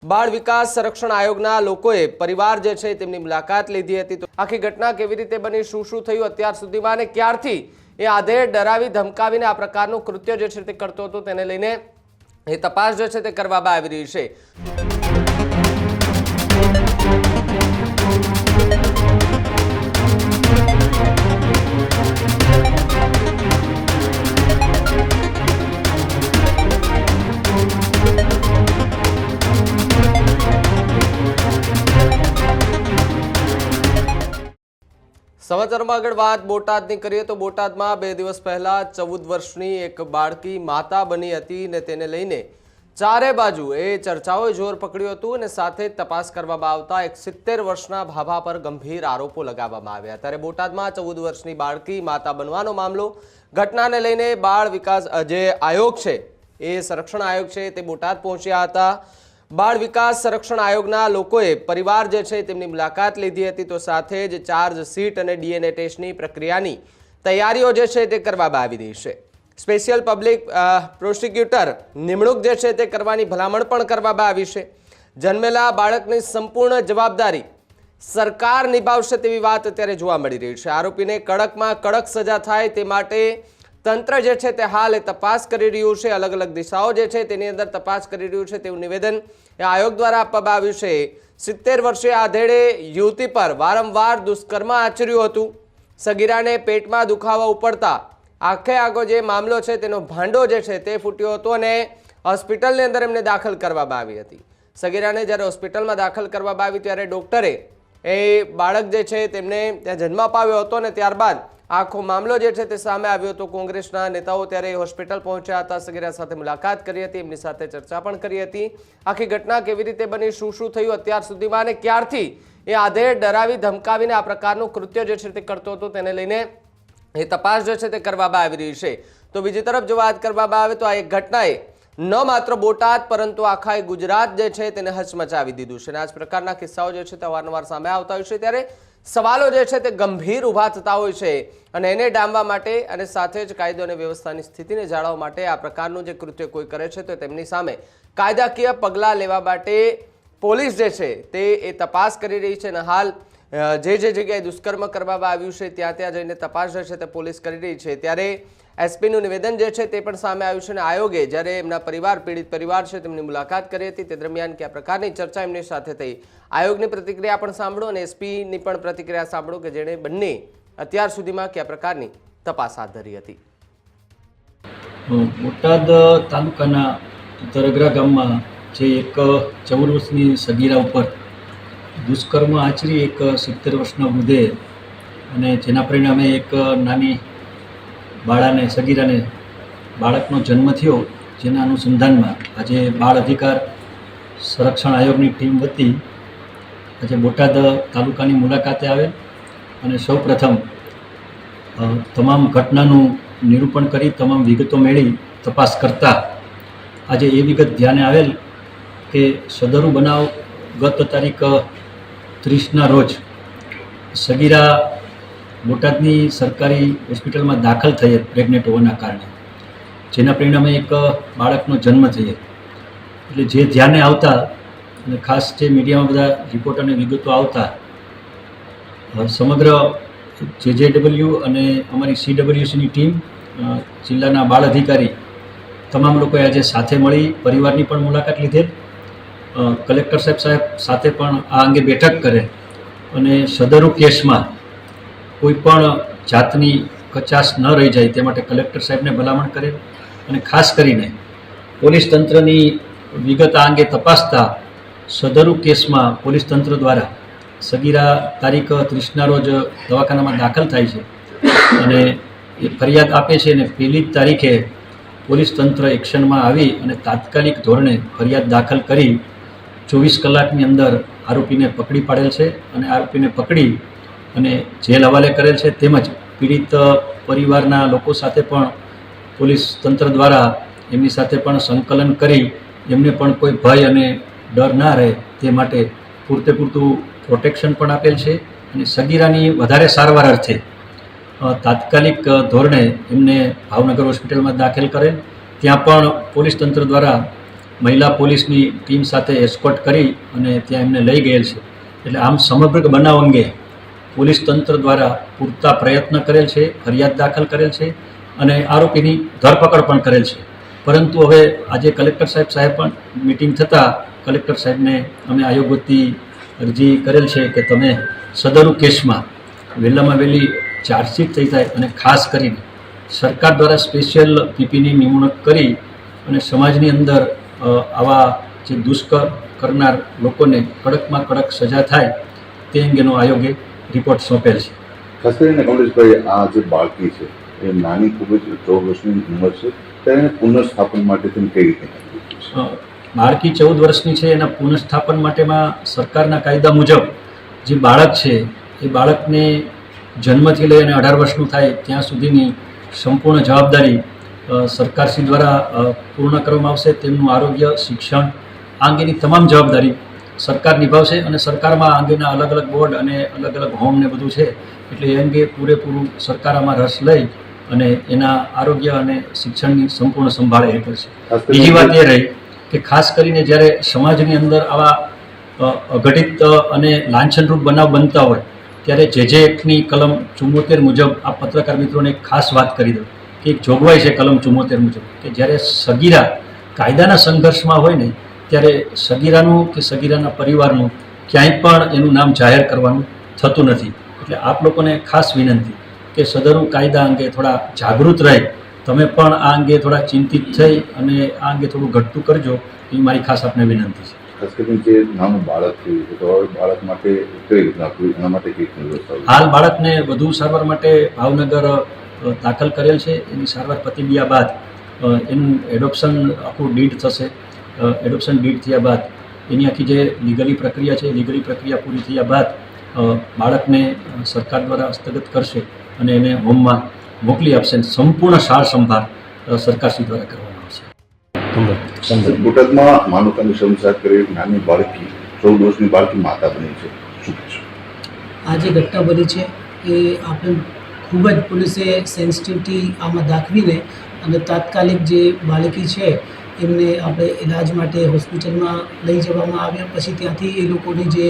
બાળ વિકાસ સંરક્ષણ આયોગના લોકોએ પરિવાર જે છે તેમની મુલાકાત લીધી હતી। તો આખી ઘટના કેવી રીતે બની, શું થયું અત્યાર સુધીમાં અને ક્યારથી એ આધેડ ડરાવી ધમકાવીને આ પ્રકારનું કૃત્ય જે છે તે કરતો હતો તેને લઈને એ તપાસ જે છે તે કરવામાં આવી રહી છે। સમાચારમાં આગળ વાત બોટાદની કરીએ તો બોટાદમાં 2 દિવસ પહેલા 14 વર્ષની એક બાળકી માતા બની હતી ને તેને લઈને ચારે બાજુ એ ચર્ચાઓએ જોર પકડ્યું હતું અને સાથે તપાસ કરવામાં આવતા એક 70 વર્ષના ભાભા પર ગંભીર આરોપો લગાવવામાં આવ્યા। ત્યારે બોટાદમાં 14 વર્ષની બાળકી માતા બનવાનો મામલો, ઘટનાને લઈને બાળ વિકાસ જે આયોગ છે એ સંરક્ષણ આયોગ છે તે બોટાદ પહોંચ્યા હતા। બાળ વિકાસ સંરક્ષણ આયોગના લોકોએ પરિવાર જે છે તેમની મુલાકાત લીધી હતી। તો સાથે જ ચાર્જ શીટ અને ડીએનએ ટેસ્ટની પ્રક્રિયાની તૈયારીઓ જે છે તે કરવામાં આવી રહી છે। સ્પેશિયલ પબ્લિક પ્રોસિક્યુટર નિમણૂક જે છે તે કરવાની ભલામણ પણ કરવામાં આવી છે। જન્મેલા બાળકની સંપૂર્ણ જવાબદારી સરકાર નિભાવશે તેવી વાત અત્યારે જોવા મળી રહી છે। આરોપીને કડકમાં કડક સજા થાય તે માટે તંત્ર જે છે તે હાલ એ તપાસ કરી રહ્યું છે। અલગ અલગ દિશાઓ જે છે તેની અંદર તપાસ કરી રહ્યું છે તેવું નિવેદન એ આયોગ દ્વારા આપવામાં આવ્યું છે। 70 વર્ષીય આધેડે યુવતી પર વારંવાર દુષ્કર્મ આચર્યું હતું। સગીરાને પેટમાં દુખાવો ઉપડતા આખે આખો જે મામલો છે તેનો ભાંડો જે છે તે ફૂટ્યો હતો અને હોસ્પિટલની અંદર એમને દાખલ કરવામાં આવી હતી। સગીરાને જ્યારે હોસ્પિટલમાં દાખલ કરવામાં આવી ત્યારે ડૉક્ટરે એ બાળક જે છે તેમને ત્યાં જન્મ અપાવ્યો હતો અને ત્યારબાદ આખો મામલો જે છે તે સામે આવ્યો હતો। કોંગ્રેસના નેતાઓ ત્યારે હોસ્પિટલ પહોંચ્યા હતા, સગીરા સાથે મુલાકાત કરી હતી, એમની સાથે ચર્ચા પણ કરી હતી। આખી ઘટના કેવી રીતે બની, શું થયું અત્યાર સુધીમાં અને ક્યારથી એ આધેડ ડરાવી ધમકાવીને આ પ્રકારનું કૃત્ય જે છે તે કરતો હતો તેને લઈને એ તપાસ જે છે તે કરવામાં આવી રહી છે। તો બીજી તરફ જો વાત કરવામાં આવે તો આ એક ઘટનાએ ન માત્ર બોટાદ પરંતુ આખા ગુજરાત જે છે તેને હચમચાવી દીધું છે અને આ જ પ્રકારના કિસ્સાઓ જે છે તે અવારનવાર સામે આવતા હોય છે ત્યારે સવાલો જે છે તે ગંભીર ઊભા થતા હોય છે અને એને ડામવા માટે અને સાથે જ કાયદો અને વ્યવસ્થાની સ્થિતિને જાળવવા માટે આ પ્રકારનું જે કૃત્ય કોઈ કરે છે તો તેમની સામે કાયદાકીય પગલાં લેવા માટે પોલીસ જે છે તે એ તપાસ કરી રહી છે અને હાલ જે જગ્યાએ દુષ્કર્મ કરવામાં આવ્યું છે ત્યાં જઈને તપાસ જે છે તે પોલીસ કરી રહી છે। ત્યારે એસપીનું નિવેદન જે છે તે પણ સામે આવ્યું છે અને આયોગે જ્યારે એમના પીડિત પરિવાર છે તેમની મુલાકાત કરી હતી તે દરમિયાન કયા પ્રકારની ચર્ચા એમની સાથે થઈ, આયોગની પ્રતિક્રિયા પણ સાંભળો અને એસપીની પણ પ્રતિક્રિયા સાંભળો કે જેણે બંને અત્યાર સુધીમાં કયા પ્રકારની તપાસ હાથ ધરી હતી। બોટાદ તાલુકાના દરગરા ગામમાં જે એક 14 વર્ષની સગીરા ઉપર દુષ્કર્મ આચરી એક 70 વર્ષના વૃદ્ધે અને જેના પરિણામે એક નાની સગીરાને બાળકનો જન્મ થયો, જેના અનુસંધાનમાં આજે બાળ અધિકાર સંરક્ષણ આયોગની ટીમ વતી આજે બોટાદ તાલુકાની મુલાકાતે આવેલ અને સૌપ્રથમ તમામ ઘટનાનું નિરૂપણ કરી તમામ વિગતો મેળવી તપાસ કરતા આજે એ વિગત ધ્યાને આવેલ કે સદરુ બનાવ ગત તારીખ 30ના રોજ સગીરા બોટાદની સરકારી હોસ્પિટલમાં દાખલ થયેલ પ્રેગ્નેન્ટ હોવાના કારણે, જેના પરિણામે એક બાળકનો જન્મ થયેલ। એટલે જે ધ્યાને આવતા અને ખાસ જે મીડિયામાં બધા રિપોર્ટ અને વિગતો આવતા સમગ્ર JJW અને અમારી CWCની ટીમ, જિલ્લાના બાળ અધિકારી તમામ લોકોએ આજે સાથે મળી પરિવારની પણ મુલાકાત લીધેલ, કલેક્ટર સાહેબ સાથે પણ આ અંગે બેઠક કરે અને સદરુ કેસમાં કોઈ પણ જાતની કચાશ ન રહી જાય તે માટે કલેક્ટર સાહેબને ભલામણ કરેલ અને ખાસ કરીને પોલીસ તંત્રની વિગત આ અંગે તપાસતા સદરુ કેસમાં પોલીસ તંત્ર દ્વારા સગીરા તારીખ 30ના રોજ દવાખાનામાં દાખલ થાય છે અને એ ફરિયાદ આપે છે અને 1લી તારીખે પોલીસ તંત્ર એક્શનમાં આવી અને તાત્કાલિક ધોરણે ફરિયાદ દાખલ કરી 24 કલાકની અંદર આરોપીને પકડી પાડેલ છે અને આરોપીને પકડી અને જેલ હવાલે કરેલ છે। તેમજ પીડિત પરિવારના લોકો સાથે પણ પોલીસ તંત્ર દ્વારા એમની સાથે પણ સંકલન કરી એમને પણ કોઈ ભય અને ડર ના રહે તે માટે પૂરતું પ્રોટેક્શન પણ આપેલ છે અને સગીરાની વધારે સારવાર અર્થે તાત્કાલિક ધોરણે એમને ભાવનગર હોસ્પિટલમાં દાખલ કરેલ। ત્યાં પણ પોલીસ તંત્ર દ્વારા મહિલા પોલીસની ટીમ સાથે એસ્કોર્ટ કરી અને ત્યાં એમને લઈ ગયેલ છે. એટલે આમ સમગ્ર બનાવ અંગે પોલીસ તંત્ર દ્વારા પૂરતા પ્રયત્ન કરેલ છે, ફરિયાદ દાખલ કરેલ છે અને આરોપીની ધરપકડ પણ કરેલ છે. પરંતુ હવે આજે કલેક્ટર સાહેબ પણ મિટિંગ થતાં કલેક્ટર સાહેબને અમે આયોગ વતી અરજી કરેલ છે કે તમે સદરુ કેસમાં વહેલામાં વહેલી ચાર્જશીટ થઈ જાય અને ખાસ કરીને સરકાર દ્વારા સ્પેશિયલ પીપીની નિમણૂક કરી અને સમાજની અંદર આવા જે દુષ્કર્મ કરનાર લોકોને કડકમાં કડક સજા થાય તે અંગેનો આયોગે રિપોર્ટ સોંપેલ છે. ખાસ કરીને કમલેશભાઈ, આ જે બાળકી છે એ નાની ખૂબ જ 14 વર્ષની ઉંમર છે, ત્યારે એને પુનઃસ્થાપન માટે તમે કઈ રીતે બાળકી 14 વર્ષની છે, એના પુનઃસ્થાપન માટેમાં સરકારના કાયદા મુજબ જે બાળક છે એ બાળકને જન્મથી લઈ અને 18 વર્ષનું થાય ત્યાં સુધીની સંપૂર્ણ જવાબદારી સરકારશ્રી દ્વારા પૂર્ણ કરવામાં આવશે. તેમનું આરોગ્ય, શિક્ષણ આ અંગેની તમામ જવાબદારી સરકાર નિભાવશે અને સરકારમાં આ અંગેના અલગ અલગ બોર્ડ અને અલગ અલગ હોમ ને બધું છે, એટલે એ અંગે પૂરેપૂરું સરકાર આમાં રસ લઈ અને એના આરોગ્ય અને શિક્ષણની સંપૂર્ણ સંભાળ એ કરશે. બીજી વાત એ રહી કે ખાસ કરીને જ્યારે સમાજની અંદર આવા અઘટિત અને લાંછનરૂપ બનાવ બનતા હોય ત્યારે જે એક્ટની કલમ 74 મુજબ આ પત્રકાર મિત્રોને એક ખાસ વાત કરી દઉં કે એક જોગવાઈ છે કલમ 74 મુજબ કે જ્યારે સગીરા કાયદાના સંઘર્ષમાં હોય ને ત્યારે સગીરાનું કે સગીરાના પરિવારનું ક્યાંય પણ એનું નામ જાહેર કરવાનું થતું નથી. એટલે આપ લોકોને ખાસ વિનંતી કે સદરુ કાયદા અંગે થોડા જાગૃત રહે, તમે પણ આ અંગે થોડા ચિંતિત થઈ અને આ અંગે થોડું ઘટતું કરજો એ મારી ખાસ આપને વિનંતી છે. ખાસ કરીને જે નાનું બાળક છે તો બાળક માટે કઈ રીતના આપવું, એના માટે કઈ વ્યવસ્થા? હાલ બાળકને વધુ સારવાર માટે ભાવનગર દાખલ કરેલ છે. એની સારવાર પતી ગયા બાદ એનું એડોપ્શન આખું ડીડ થશે. એડોપ્શન ડીડ થયા બાદ એની આખી જે લીગલી પ્રક્રિયા છે, લીગલી પ્રક્રિયા પૂરી થયા બાદ બાળકને સરકાર દ્વારા હસ્તગત કરશે અને એને હોમમાં મોકલી આપશે. સંપૂર્ણ સાર સંભાળ સરકારશ્રી દ્વારા કરવામાં આવશે. બોટાદમાં માનવતાની શર્મસાર કરી નાની બાળકી 14 વર્ષની બાળકી માતા બની છે, શું કહેશો? આ જે ઘટના બની છે એ આપણે ખૂબ જ પોલીસે સેન્સિટિવિટી આમાં દાખવીને અને તાત્કાલિક જે બાળકી છે એમને આપણે ઇલાજ માટે હોસ્પિટલમાં લઈ જવામાં આવ્યા. પછી ત્યાંથી એ લોકોની જે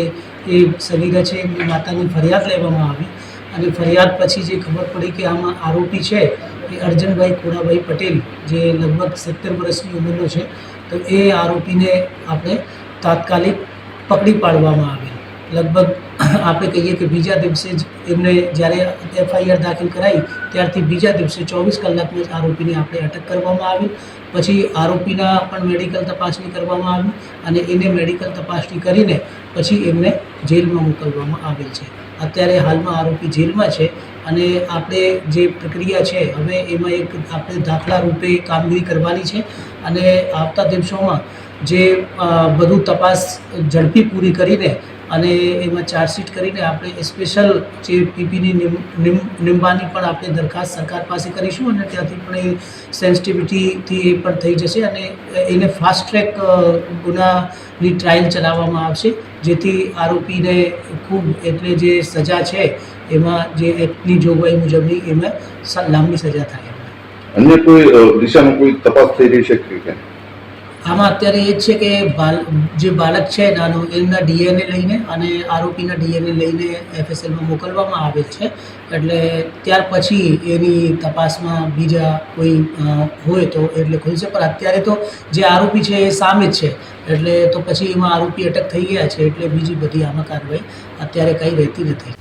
એ સગીરા છે એમની માતાની ફરિયાદ લેવામાં આવી અને ફરિયાદ પછી જે ખબર પડી કે આમાં આરોપી છે એ અર્જનભાઈ ખોડાભાઈ પટેલ જે લગભગ 70 વર્ષની ઉંમરનો છે. તો એ આરોપીને આપણે તાત્કાલિક પકડી પાડવામાં આવેલ. લગભગ આપણે કહીએ કે બીજા દિવસે જ એમને જ્યારે FIR દાખલ કરાવી ત્યારથી બીજા દિવસે 24 કલાકમાં જ આરોપીને આપણે અટક કરવામાં આવી. પછી આરોપીના પણ મેડિકલ તપાસણી કરવામાં આવી અને એને મેડિકલ તપાસણી કરીને પછી એમને જેલમાં મોકલવામાં આવેલ છે. અત્યારે હાલમાં આરોપી જેલમાં છે અને આપણે જે પ્રક્રિયા છે હવે એમાં એક આપણે દાખલા રૂપે કામગીરી કરવાની છે અને આવતા દિવસોમાં જે બધું તપાસ ઝડપી પૂરી કરીને અને એમાં ચાર્જશીટ કરીને આપણે સ્પેશિયલ જે પીપીની નિમવાની પણ આપણે દરખાસ્ત સરકાર પાસે કરીશું અને ત્યાંથી પણ એ સેન્સિટિવિટીથી એ પણ થઈ જશે અને એને ફાસ્ટ ટ્રેક ગુનાની ટ્રાયલ ચલાવવામાં આવશે જેથી આરોપીને ખૂબ એટલે જે સજા છે એમાં જે એક્ટની જોગવાઈ મુજબની એમાં લાંબી સજા થાય. અન્ય કોઈ દિશામાં કોઈ તપાસ થઈ રહી છે કે આમાં અત્યારે એ જ છે કે જે બાળક છે નાનો એમના DNA લઈને અને આરોપીના DNA લઈને FSLમાં મોકલવામાં આવેલ છે. એટલે ત્યાર પછી એની તપાસમાં બીજા કોઈ હોય તો એટલે ખુલશે. પણ અત્યારે તો જે આરોપી છે એ સામે જ છે એટલે તો પછી એમાં આરોપી અટક થઈ ગયા છે એટલે બીજી બધી આમાં કાર્યવાહી અત્યારે કંઈ રહેતી નથી.